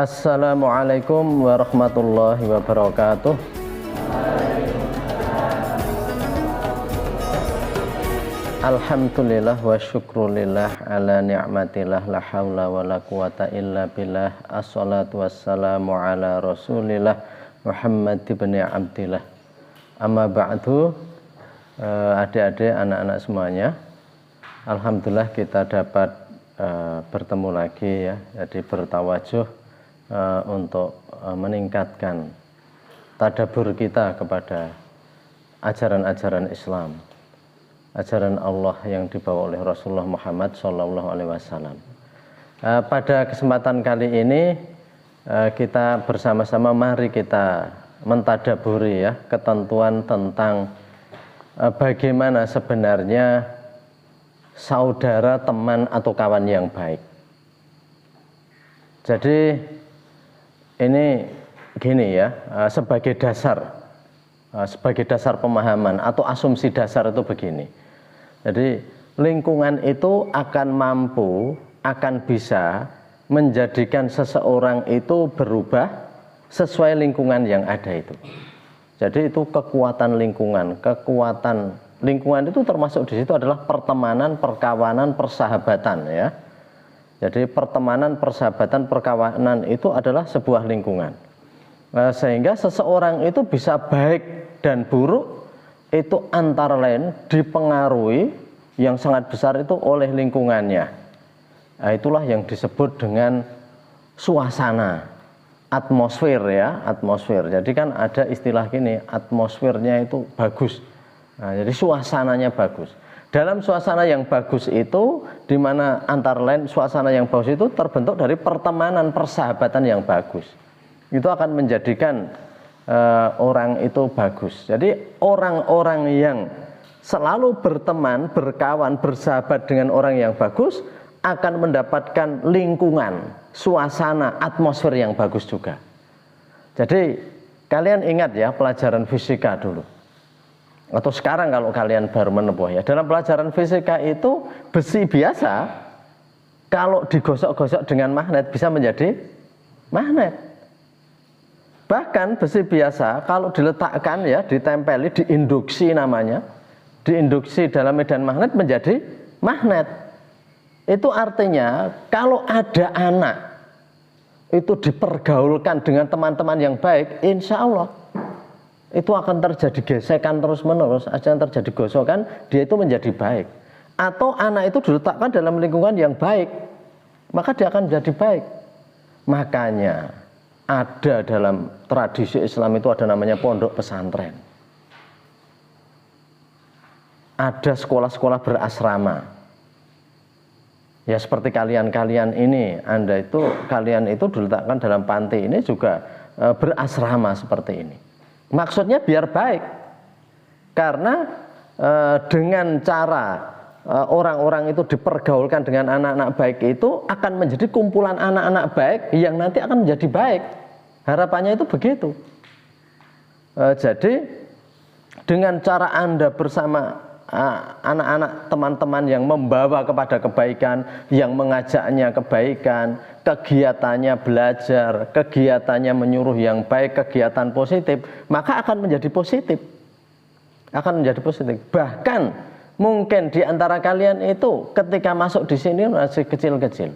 Assalamualaikum warahmatullahi wabarakatuh. Alhamdulillah wa syukrulillah ala ni'matillah la hawla wa la quwata illa billah. Assalatu wassalamu ala rasulillah Muhammad ibn Abdillah. Amma ba'du, adik-adik, anak-anak semuanya, alhamdulillah kita dapat bertemu lagi ya. Jadi bertawajuh untuk meningkatkan tadabbur kita kepada ajaran-ajaran Islam, ajaran Allah yang dibawa oleh Rasulullah Muhammad SAW. Pada kesempatan kali ini kita bersama-sama mari kita mentadaburi ya ketentuan tentang bagaimana sebenarnya saudara, teman atau kawan yang baik. Jadi ini gini ya, sebagai dasar pemahaman atau asumsi dasar itu begini. Jadi lingkungan itu akan mampu, akan bisa menjadikan seseorang itu berubah sesuai lingkungan yang ada itu. Jadi itu kekuatan lingkungan itu termasuk di situ adalah pertemanan, perkawanan, persahabatan ya. Jadi pertemanan, persahabatan, perkawanan itu adalah sebuah lingkungan. Sehingga seseorang itu bisa baik dan buruk itu antara lain dipengaruhi yang sangat besar itu oleh lingkungannya. Itulah yang disebut dengan suasana, atmosfer ya, atmosfer. Jadi kan ada istilah gini, atmosfernya itu bagus. Jadi suasananya bagus. Dalam suasana yang bagus itu, di mana antara lain suasana yang bagus itu terbentuk dari pertemanan, persahabatan yang bagus. Itu akan menjadikan orang itu bagus. Jadi orang-orang yang selalu berteman, berkawan, bersahabat dengan orang yang bagus akan mendapatkan lingkungan, suasana, atmosfer yang bagus juga. Jadi kalian ingat ya pelajaran fisika dulu. Atau sekarang kalau kalian baru menempuh ya, dalam pelajaran fisika itu besi biasa kalau digosok-gosok dengan magnet bisa menjadi magnet. Bahkan besi biasa kalau diletakkan ya, ditempeli, diinduksi namanya, diinduksi dalam medan magnet menjadi magnet. Itu artinya kalau ada anak itu dipergaulkan dengan teman-teman yang baik, insya Allah itu akan terjadi gesekan terus-menerus, akan terjadi gosokan, dia itu menjadi baik. Atau anak itu diletakkan dalam lingkungan yang baik, maka dia akan menjadi baik. Makanya ada dalam tradisi Islam itu ada namanya pondok pesantren. Ada sekolah-sekolah berasrama. Ya seperti kalian ini, kalian itu diletakkan dalam panti ini juga berasrama seperti ini. Maksudnya biar baik, karena dengan cara orang-orang itu dipergaulkan dengan anak-anak baik itu akan menjadi kumpulan anak-anak baik yang nanti akan menjadi baik. Harapannya itu begitu. Jadi dengan cara Anda bersama anak-anak teman-teman yang membawa kepada kebaikan, yang mengajaknya kebaikan, kegiatannya belajar, kegiatannya menyuruh yang baik, kegiatan positif, maka akan menjadi positif. Akan menjadi positif. Bahkan mungkin di antara kalian itu ketika masuk di sini masih kecil-kecil.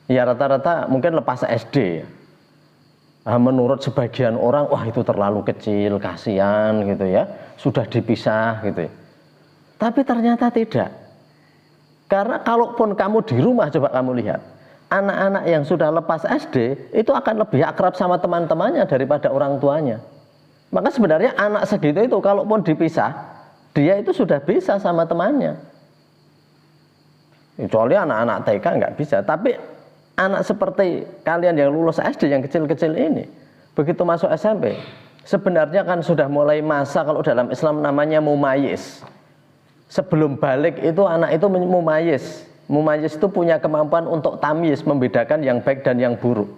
Ya rata-rata mungkin lepas SD. Menurut sebagian orang, wah itu terlalu kecil, kasihan gitu ya, sudah dipisah gitu ya. Tapi ternyata tidak. Karena kalaupun kamu di rumah, coba kamu lihat, anak-anak yang sudah lepas SD itu akan lebih akrab sama teman-temannya daripada orang tuanya. Maka sebenarnya anak segitu itu kalaupun dipisah, dia itu sudah bisa sama temannya. Kecuali anak-anak TK nggak bisa, tapi anak seperti kalian yang lulus SD yang kecil-kecil ini, begitu masuk SMP, sebenarnya kan sudah mulai masa kalau dalam Islam namanya mumayyiz. Sebelum balik itu anak itu mumayyiz. Mumayyiz itu punya kemampuan untuk tamyiz, membedakan yang baik dan yang buruk.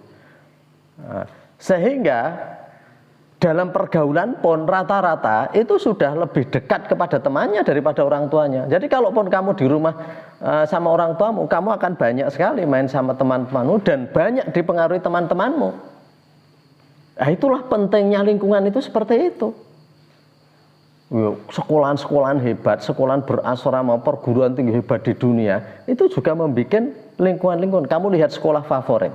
Sehingga dalam pergaulan pun rata-rata itu sudah lebih dekat kepada temannya daripada orang tuanya. Jadi kalaupun kamu di rumah sama orang tuamu, kamu akan banyak sekali main sama teman-temanmu dan banyak dipengaruhi teman-temanmu. Nah, itulah pentingnya lingkungan itu seperti itu. Sekolahan-sekolahan hebat, sekolahan berasrama, perguruan tinggi hebat di dunia, itu juga membuat lingkungan-lingkungan. Kamu lihat sekolah favorit.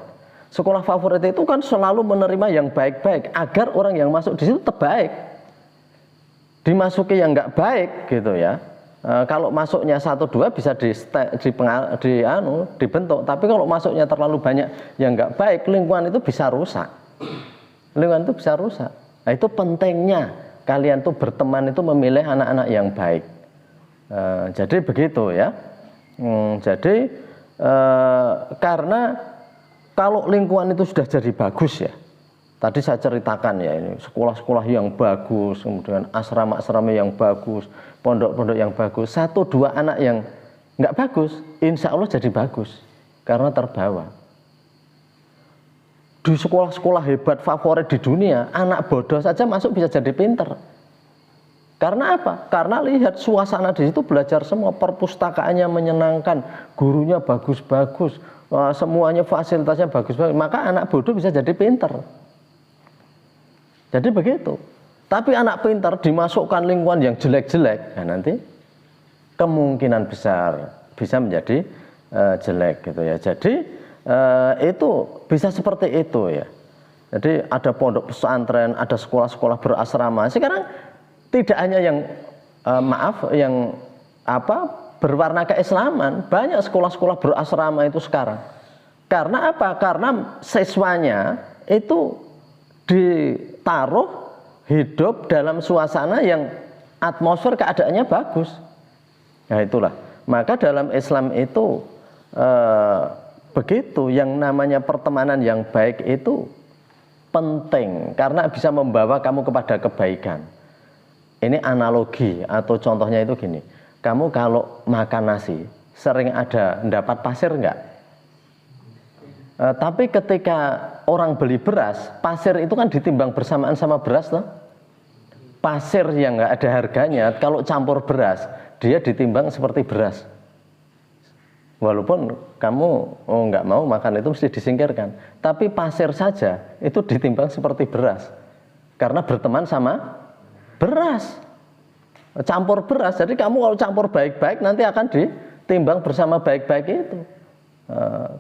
Sekolah favorit itu kan selalu menerima yang baik-baik agar orang yang masuk di situ terbaik. Dimasuki yang nggak baik gitu ya. Kalau masuknya 1-2 bisa dibentuk, tapi kalau masuknya terlalu banyak yang nggak baik, lingkungan itu bisa rusak. Lingkungan itu bisa rusak. Nah, itu pentingnya kalian tuh berteman itu memilih anak-anak yang baik. Jadi begitu ya. Karena kalau lingkungan itu sudah jadi bagus ya, tadi saya ceritakan ya, ini sekolah-sekolah yang bagus, kemudian asrama-asrama yang bagus, pondok-pondok yang bagus, 1-2 anak yang nggak bagus, insya Allah jadi bagus karena terbawa. Di sekolah-sekolah hebat favorit di dunia, anak bodoh saja masuk bisa jadi pinter. Karena apa? Karena lihat suasana di situ, belajar semua, perpustakaannya menyenangkan, gurunya bagus-bagus, semuanya fasilitasnya bagus-bagus, maka anak bodoh bisa jadi pinter. Jadi begitu. Tapi anak pinter dimasukkan lingkungan yang jelek-jelek, nah nanti kemungkinan besar bisa menjadi jelek gitu ya. Jadi itu bisa seperti itu ya. Jadi ada pondok pesantren, ada sekolah-sekolah berasrama. Sekarang tidak hanya yang berwarna keislaman, banyak sekolah-sekolah berasrama itu sekarang. Karena apa? Karena siswanya itu ditaruh hidup dalam suasana yang atmosfer keadaannya bagus. Nah itulah. Maka dalam Islam itu begitu, yang namanya pertemanan yang baik itu penting karena bisa membawa kamu kepada kebaikan. Ini analogi atau contohnya itu gini. Kamu kalau makan nasi sering ada dapat pasir enggak? Tapi ketika orang beli beras, pasir itu kan ditimbang bersamaan sama beras toh? Pasir yang enggak ada harganya kalau campur beras, dia ditimbang seperti beras. Walaupun kamu enggak mau makan itu mesti disingkirkan. Tapi pasir saja itu ditimbang seperti beras. Karena berteman sama beras, campur beras. Jadi kamu kalau campur baik-baik nanti akan ditimbang bersama baik-baik itu.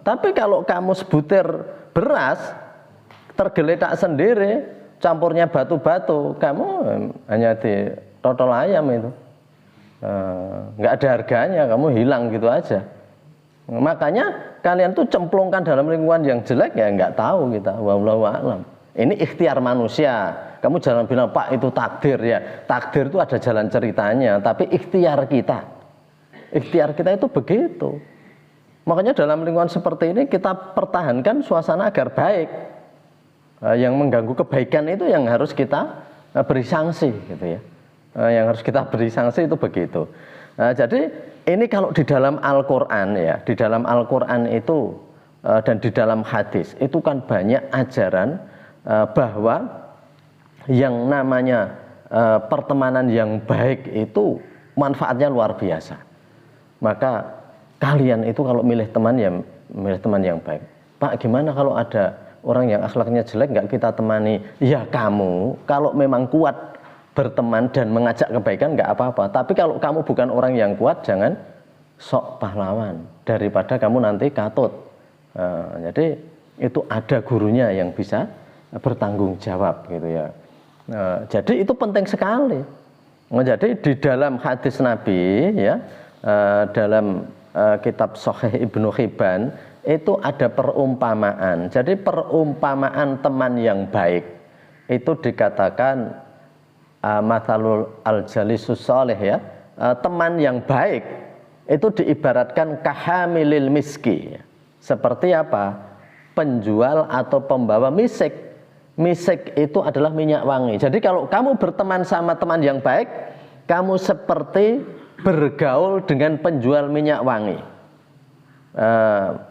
Tapi kalau kamu sebutir beras tergeletak sendiri, campurnya batu-batu, kamu hanya di totol ayam itu, nggak ada harganya, kamu hilang gitu aja. Makanya kalian tuh cemplungkan dalam lingkungan yang jelek ya nggak tahu kita. Wallahu a'lam. Ini ikhtiar manusia. Kamu jangan bilang, Pak itu takdir ya. Takdir itu ada jalan ceritanya, tapi ikhtiar kita. Ikhtiar kita itu begitu. Makanya dalam lingkungan seperti ini kita pertahankan suasana agar baik. Yang mengganggu kebaikan itu yang harus kita beri sanksi gitu ya. Yang harus kita beri sanksi itu begitu. Jadi ini kalau di dalam Al-Qur'an ya, di dalam Al-Qur'an itu dan di dalam hadis itu kan banyak ajaran bahwa yang namanya pertemanan yang baik itu manfaatnya luar biasa. Maka kalian itu kalau milih teman ya milih teman yang baik. Pak, gimana kalau ada orang yang akhlaknya jelek nggak kita temani? Ya kamu kalau memang kuat berteman dan mengajak kebaikan nggak apa-apa. Tapi kalau kamu bukan orang yang kuat, jangan sok pahlawan daripada kamu nanti katut. Jadi itu ada gurunya yang bisa bertanggung jawab gitu ya. Jadi itu penting sekali. Jadi di dalam hadis Nabi ya, dalam kitab Sahih Ibnu Hibban itu ada perumpamaan. Jadi perumpamaan teman yang baik itu dikatakan mathalul al-jalisus sholih ya. Teman yang baik itu diibaratkan kahamilil miski. Seperti apa? Penjual atau pembawa misik. Misik itu adalah minyak wangi. Jadi kalau kamu berteman sama teman yang baik, kamu seperti bergaul dengan penjual minyak wangi.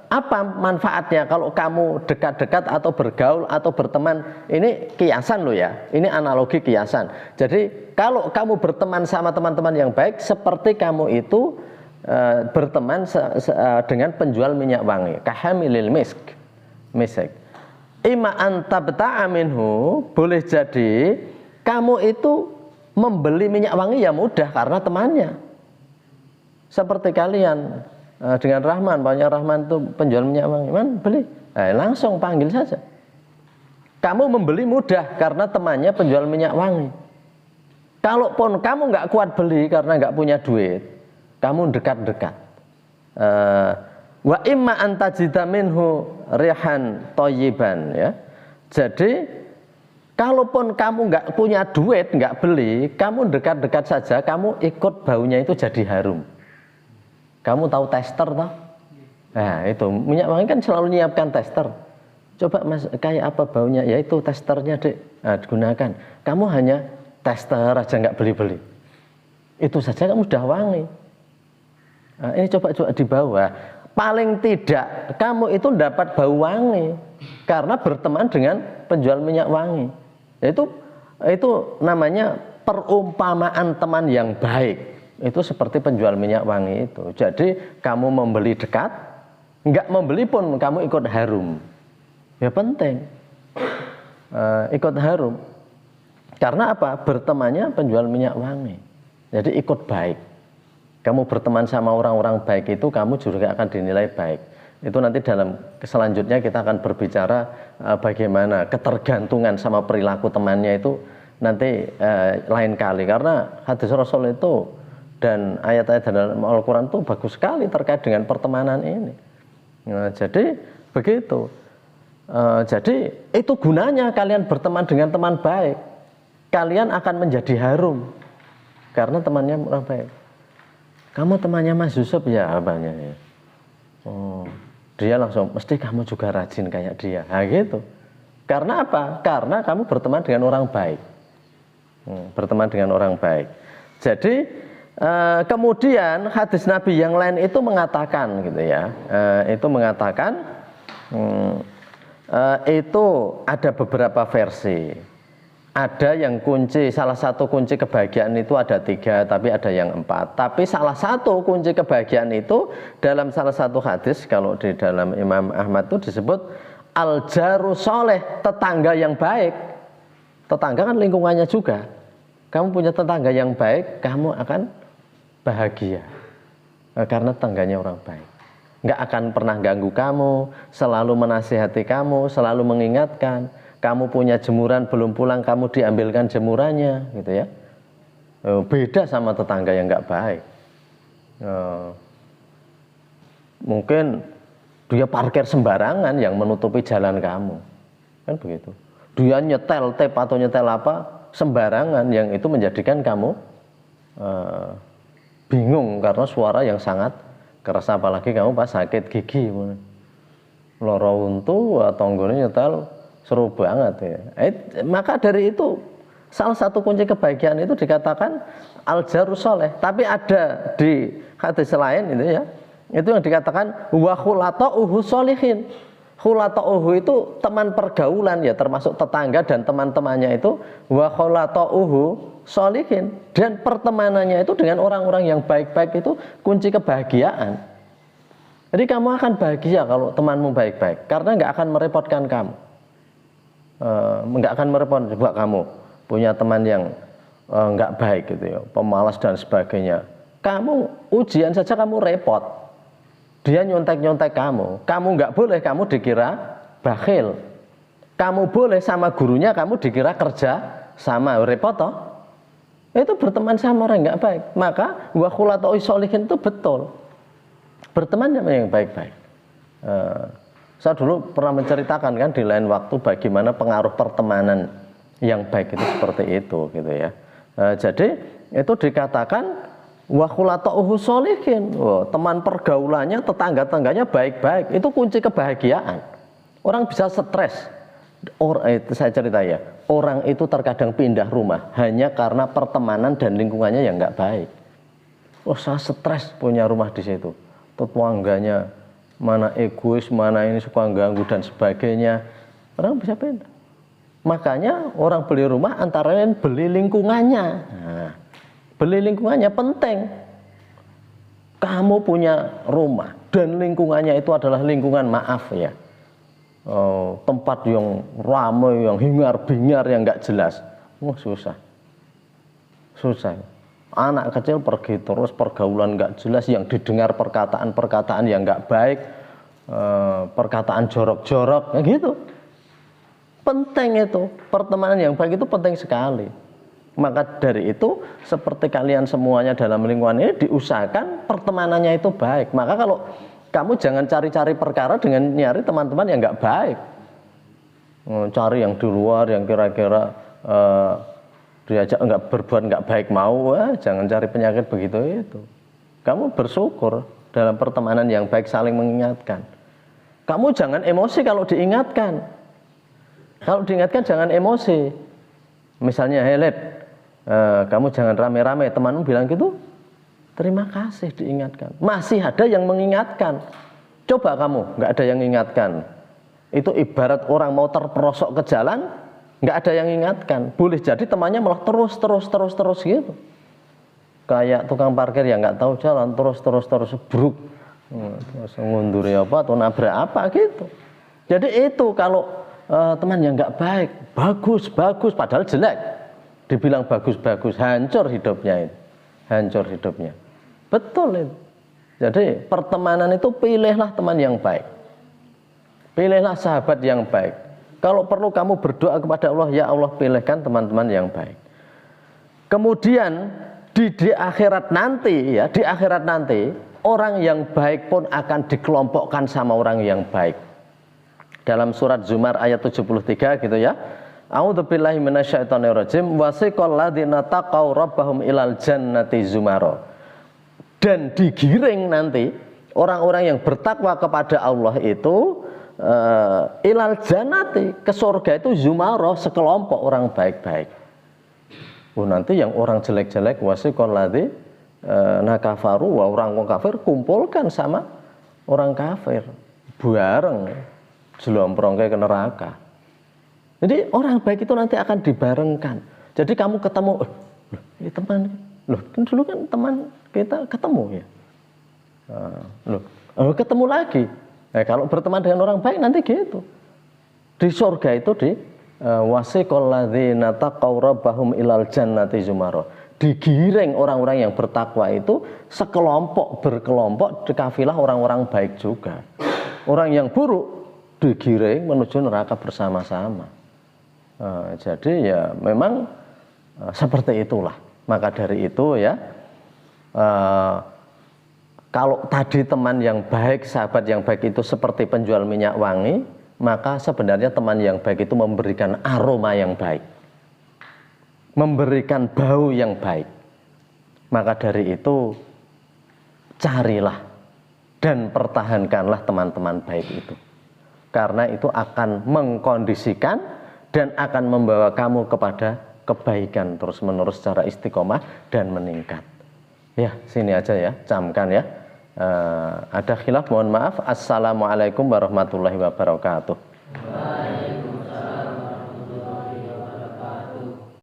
Apa manfaatnya kalau kamu dekat-dekat atau bergaul atau berteman? Ini kiasan loh ya, ini analogi kiasan. Jadi kalau kamu berteman sama teman-teman yang baik, seperti kamu itu berteman dengan penjual minyak wangi, kahamilil misk. Ima antabta'a minhu, boleh jadi kamu itu membeli minyak wangi ya mudah karena temannya. Seperti kalian dengan Rahman, banyak Rahman itu penjual minyak wangi, man beli, langsung panggil saja. Kamu membeli mudah karena temannya penjual minyak wangi. Kalaupun kamu nggak kuat beli karena nggak punya duit, kamu dekat-dekat. Wa imma antajida minhu rihan thayyiban, ya. Jadi kalaupun kamu nggak punya duit, nggak beli, kamu dekat-dekat saja, kamu ikut baunya itu jadi harum. Kamu tahu tester toh? Nah itu minyak wangi kan selalu nyiapkan tester. Coba mas kayak apa baunya? Ya itu testernya dek. Nah, digunakan. Kamu hanya tester aja nggak beli-beli. Itu saja kamu sudah wangi. Nah, ini coba dibawa. Paling tidak kamu itu dapat bau wangi karena berteman dengan penjual minyak wangi. Itu namanya perumpamaan teman yang baik. Itu seperti penjual minyak wangi itu. Jadi kamu membeli dekat, enggak membeli pun kamu ikut harum. Ya penting ikut harum. Karena apa? Bertemannya penjual minyak wangi. Jadi ikut baik. Kamu berteman sama orang-orang baik itu, kamu juga akan dinilai baik. Itu nanti dalam selanjutnya kita akan berbicara bagaimana ketergantungan sama perilaku temannya itu nanti lain kali. Karena hadis Rasul itu dan ayat-ayat dalam Al-Quran itu bagus sekali terkait dengan pertemanan ini. Nah, jadi begitu. Jadi itu gunanya kalian berteman dengan teman baik. Kalian akan menjadi harum karena temannya orang baik. Kamu temannya Mas Yusuf ya abahnya ya. Oh, dia langsung mesti kamu juga rajin kayak dia. Nah, gitu. Karena apa? Karena kamu berteman dengan orang baik. Berteman dengan orang baik. Jadi kemudian hadis Nabi yang lain itu mengatakan gitu ya, itu mengatakan itu ada beberapa versi. Ada yang salah satu kunci kebahagiaan itu ada 3, tapi ada yang 4. Tapi salah satu kunci kebahagiaan itu dalam salah satu hadis, kalau di dalam Imam Ahmad itu disebut al-jaru soleh, tetangga yang baik. Tetangga kan lingkungannya juga. Kamu punya tetangga yang baik, kamu akan bahagia karena tetangganya orang baik. Nggak akan pernah ganggu kamu, selalu menasihati kamu, selalu mengingatkan. Kamu punya jemuran belum pulang, kamu diambilkan jemurannya, gitu ya. Beda sama tetangga yang nggak baik. Mungkin dia parkir sembarangan yang menutupi jalan kamu, kan begitu. Dia nyetel tape atau nyetel apa sembarangan yang itu menjadikan kamu bingung karena suara yang sangat keras, apalagi kamu pas sakit gigi loro untu atau nggone nyetel seru banget ya. Maka dari itu salah satu kunci kebahagiaan itu dikatakan al-jaru soleh. Tapi ada di hadis lain itu ya, itu yang dikatakan wa khulata'uhu sholihin. Khulata'uhu itu teman pergaulan ya, termasuk tetangga dan teman-temannya itu wa khulata'uhu sholihin, dan pertemanannya itu dengan orang-orang yang baik-baik itu kunci kebahagiaan. Jadi kamu akan bahagia kalau temanmu baik-baik karena nggak akan merepotkan kamu. Nggak akan merepotkan. Coba kamu punya teman yang nggak baik gitu ya, pemalas dan sebagainya. Kamu ujian saja kamu repot. Dia nyontek-nyontek kamu nggak boleh, kamu dikira bakhil. Kamu boleh sama gurunya, kamu dikira kerja sama, repot toh. Itu berteman sama orang nggak baik. Maka wa khulata'uhu sholihin itu betul. Berteman sama yang baik-baik. Saya dulu pernah menceritakan kan di lain waktu bagaimana pengaruh pertemanan yang baik itu seperti itu gitu ya. Jadi itu dikatakan wa khulata'uhu sholihin. Teman pergaulannya, tetangga-tetangganya baik-baik, itu kunci kebahagiaan. Orang bisa stres. Itu saya cerita ya. Orang itu terkadang pindah rumah hanya karena pertemanan dan lingkungannya yang nggak baik. Saya stres punya rumah di situ. Tetangganya mana egois, mana ini suka ganggu dan sebagainya. Orang bisa beda. Makanya orang beli rumah antara lain beli lingkungannya. Nah, beli lingkungannya penting. Kamu punya rumah dan lingkungannya itu adalah lingkungan, maaf ya, tempat yang ramai, yang hingar-bingar, yang nggak jelas. Susah. Anak kecil pergi terus, pergaulan nggak jelas, yang didengar perkataan-perkataan yang nggak baik, perkataan jorok-jorok, ya gitu. Penting itu, pertemanan yang baik itu penting sekali. Maka dari itu, seperti kalian semuanya dalam lingkungan ini diusahakan pertemanannya itu baik. Maka kalau kamu jangan cari-cari perkara dengan nyari teman-teman yang nggak baik. Cari yang di luar, yang kira-kira diajak berbuat nggak baik mau, jangan cari penyakit begitu itu. Kamu bersyukur dalam pertemanan yang baik, saling mengingatkan. Kamu jangan emosi kalau diingatkan. Kalau diingatkan jangan emosi. Misalnya, Helet, kamu jangan rame-rame, temanmu bilang gitu, terima kasih diingatkan. Masih ada yang mengingatkan. Coba kamu nggak ada yang mengingatkan, itu ibarat orang mau terperosok ke jalan, nggak ada yang mengingatkan. Boleh jadi temannya malah terus gitu. Kayak tukang parkir yang nggak tahu jalan, terus bruk, terus ngunduri apa atau nabrak apa gitu. Jadi itu kalau teman yang nggak baik, bagus, padahal jelek. Dibilang bagus, hancur hidupnya itu. Hancur hidupnya. Betul itu. Jadi pertemanan itu pilihlah teman yang baik. Pilihlah sahabat yang baik. Kalau perlu kamu berdoa kepada Allah, ya Allah pilihkan teman-teman yang baik. Kemudian di akhirat nanti ya, di akhirat nanti orang yang baik pun akan dikelompokkan sama orang yang baik. Dalam surat Zumar ayat 73 gitu ya. A'udzubillahi minasyaitonirrajim, wasiqal ladzina taqaw rabbahum ilal jannati zumara. Dan digiring nanti orang-orang yang bertakwa kepada Allah itu ilal jannati, ke surga itu zumara, sekelompok orang baik-baik. Nanti yang orang jelek-jelek, wasiqal ladzina kafaru, orang kafir kumpulkan sama orang kafir bareng jelomprongke ke neraka. Jadi orang baik itu nanti akan dibarengkan. Jadi kamu ketemu, ini teman, kan dulu kan teman kita ketemu ya. Ketemu lagi. Kalau berteman dengan orang baik nanti gitu. Di surga itu di wasiqal ladzina taqaw rabbahum ilal jannati zumara. Digiring orang-orang yang bertakwa itu sekelompok, berkelompok di kafilah orang-orang baik juga. Orang yang buruk digiring menuju neraka bersama-sama. Jadi ya memang seperti itulah. Maka dari itu ya, kalau tadi teman yang baik, sahabat yang baik itu seperti penjual minyak wangi, maka sebenarnya teman yang baik itu memberikan aroma yang baik, memberikan bau yang baik. Maka dari itu carilah dan pertahankanlah teman-teman baik itu, karena itu akan mengkondisikan dan akan membawa kamu kepada kebaikan terus-menerus secara istiqomah dan meningkat. Ya, sini aja ya, camkan ya. Ada khilaf, mohon maaf. Assalamualaikum warahmatullahi wabarakatuh.